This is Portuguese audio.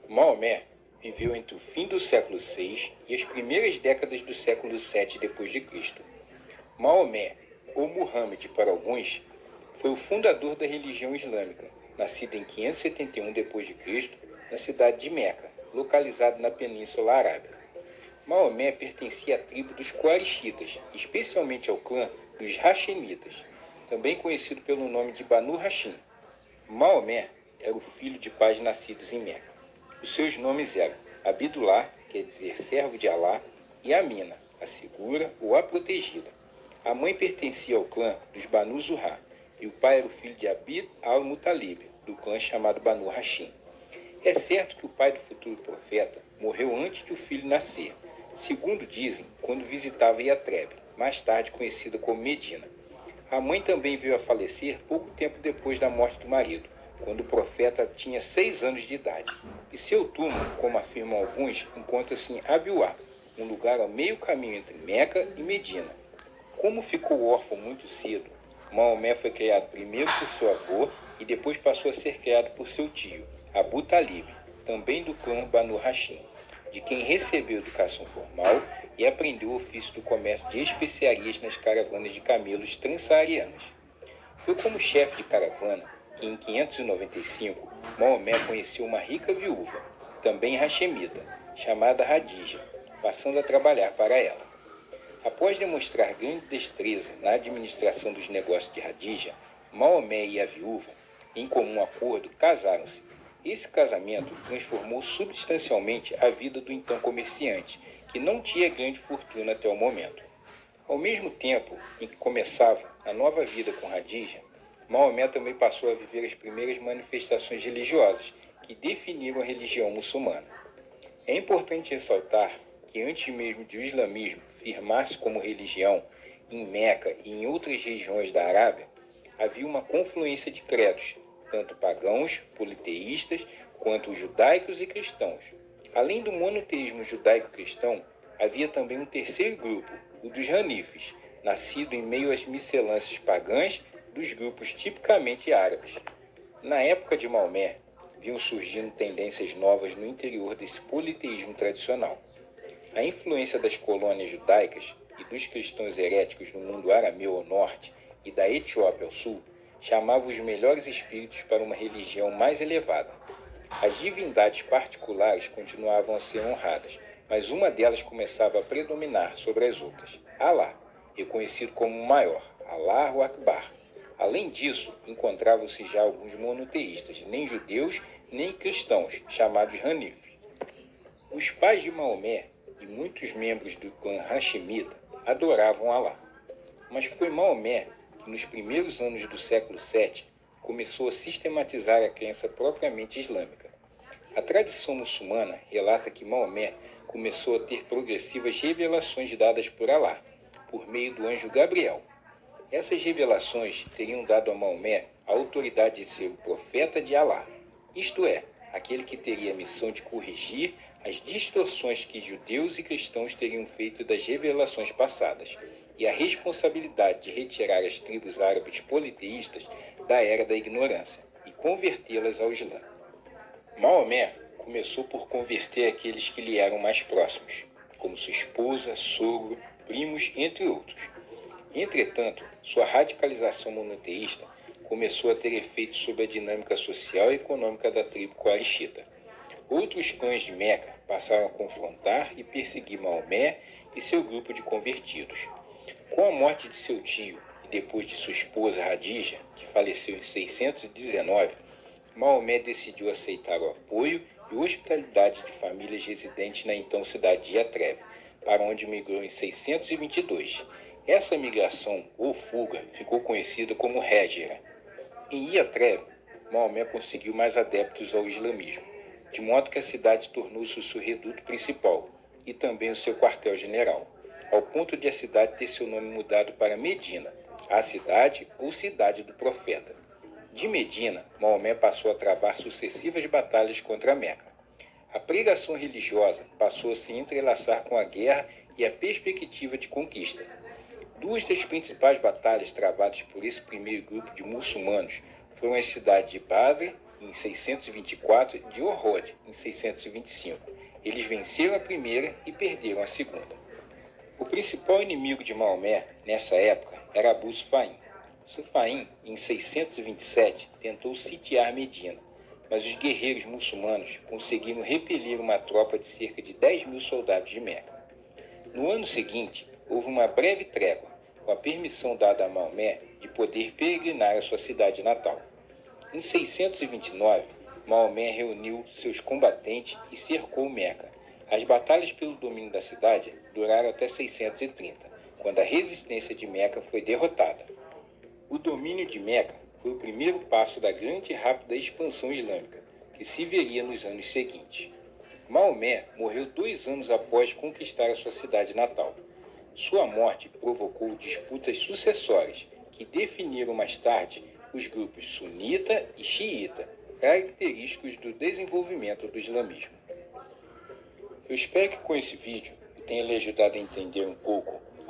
Maomé viveu entre o fim do século VI e as primeiras décadas do século VII d.C. Maomé, ou Muhammad para alguns, foi o fundador da religião islâmica, nascido em 571 d.C., na cidade de Meca, localizado na Península Arábica. Maomé pertencia à tribo dos Quraishitas, especialmente ao clã dos Hashemitas, também conhecido pelo nome de Banu Hashim. Maomé era o filho de pais nascidos em Meca. Os seus nomes eram Abdullah, quer dizer servo de Alá, e Amina, a segura ou a protegida. A mãe pertencia ao clã dos Banu Zuhra, e o pai era o filho de Abd al-Muttalib, do clã chamado Banu Hashim. É certo que o pai do futuro profeta morreu antes de o filho nascer, segundo dizem, quando visitava Yatreb, mais tarde conhecida como Medina. A mãe também veio a falecer pouco tempo depois da morte do marido, quando o profeta tinha 6 anos de idade. E seu túmulo, como afirmam alguns, encontra-se em Abiuá, um lugar ao meio caminho entre Meca e Medina. Como ficou órfão muito cedo, Maomé foi criado primeiro por seu avô e depois passou a ser criado por seu tio, Abu Talib, também do clã Banu Hashim, de quem recebeu educação formal e aprendeu o ofício do comércio de especiarias nas caravanas de camelos transsaarianas. Foi como chefe de caravana que, em 595, Maomé conheceu uma rica viúva, também hashemita, chamada Hadija, passando a trabalhar para ela. Após demonstrar grande destreza na administração dos negócios de Hadija, Maomé e a viúva, em comum acordo, casaram-se. Esse casamento transformou substancialmente a vida do então comerciante, que não tinha grande fortuna até o momento. Ao mesmo tempo em que começava a nova vida com Hadija, Maomé também passou a viver as primeiras manifestações religiosas que definiram a religião muçulmana. É importante ressaltar que antes mesmo de o islamismo firmar-se como religião em Meca e em outras regiões da Arábia, havia uma confluência de credos, tanto pagãos, politeístas, quanto judaicos e cristãos. Além do monoteísmo judaico-cristão, havia também um terceiro grupo, o dos Hanifes, nascido em meio às miscelâncias pagãs dos grupos tipicamente árabes. Na época de Maomé, vinham surgindo tendências novas no interior desse politeísmo tradicional. A influência das colônias judaicas e dos cristãos heréticos no mundo arameu ao norte e da Etiópia ao sul chamava os melhores espíritos para uma religião mais elevada. As divindades particulares continuavam a ser honradas, mas uma delas começava a predominar sobre as outras, Alá, reconhecido como o maior, Allahu Akbar. Além disso, encontravam-se já alguns monoteístas, nem judeus nem cristãos, chamados Hanif. Os pais de Maomé e muitos membros do clã Hashemita adoravam Alá. Mas foi Maomé que, nos primeiros anos do século VII, começou a sistematizar a crença propriamente islâmica. A tradição muçulmana relata que Maomé começou a ter progressivas revelações dadas por Alá, por meio do anjo Gabriel. Essas revelações teriam dado a Maomé a autoridade de ser o profeta de Alá, isto é, aquele que teria a missão de corrigir as distorções que judeus e cristãos teriam feito das revelações passadas, e a responsabilidade de retirar as tribos árabes politeístas da era da ignorância e convertê-las ao Islã. Maomé começou por converter aqueles que lhe eram mais próximos, como sua esposa, sogro, primos, entre outros. Entretanto, sua radicalização monoteísta começou a ter efeito sobre a dinâmica social e econômica da tribo Quraishita. Outros clãs de Meca passaram a confrontar e perseguir Maomé e seu grupo de convertidos. Com a morte de seu tio e depois de sua esposa Hadija, que faleceu em 619, Maomé decidiu aceitar o apoio e hospitalidade de famílias residentes na então cidade de Yatreb, para onde migrou em 622. Essa migração, ou fuga, ficou conhecida como Hégira. Em Yatreb, Maomé conseguiu mais adeptos ao islamismo, de modo que a cidade tornou-se o seu reduto principal e também o seu quartel-general, ao ponto de a cidade ter seu nome mudado para Medina, a cidade ou cidade do profeta. De Medina, Maomé passou a travar sucessivas batalhas contra a Meca. A pregação religiosa passou a se entrelaçar com a guerra e a perspectiva de conquista. Duas das principais batalhas travadas por esse primeiro grupo de muçulmanos foram as cidades de Badr em 624, e de Ohod, em 625. Eles venceram a primeira e perderam a segunda. O principal inimigo de Maomé, nessa época, era Abu Sufyan. Sufyan, em 627, tentou sitiar Medina, mas os guerreiros muçulmanos conseguiram repelir uma tropa de cerca de 10.000 soldados de Meca. No ano seguinte, houve uma breve trégua, com a permissão dada a Maomé de poder peregrinar à sua cidade natal. Em 629, Maomé reuniu seus combatentes e cercou Meca. As batalhas pelo domínio da cidade duraram até 630, quando a resistência de Meca foi derrotada. O domínio de Meca foi o primeiro passo da grande e rápida expansão islâmica, que se veria nos anos seguintes. Maomé morreu 2 anos após conquistar a sua cidade natal. Sua morte provocou disputas sucessórias, que definiram mais tarde os grupos sunita e xiita, característicos do desenvolvimento do islamismo. Eu espero que com esse vídeo eu tenha lhe ajudado a entender um pouco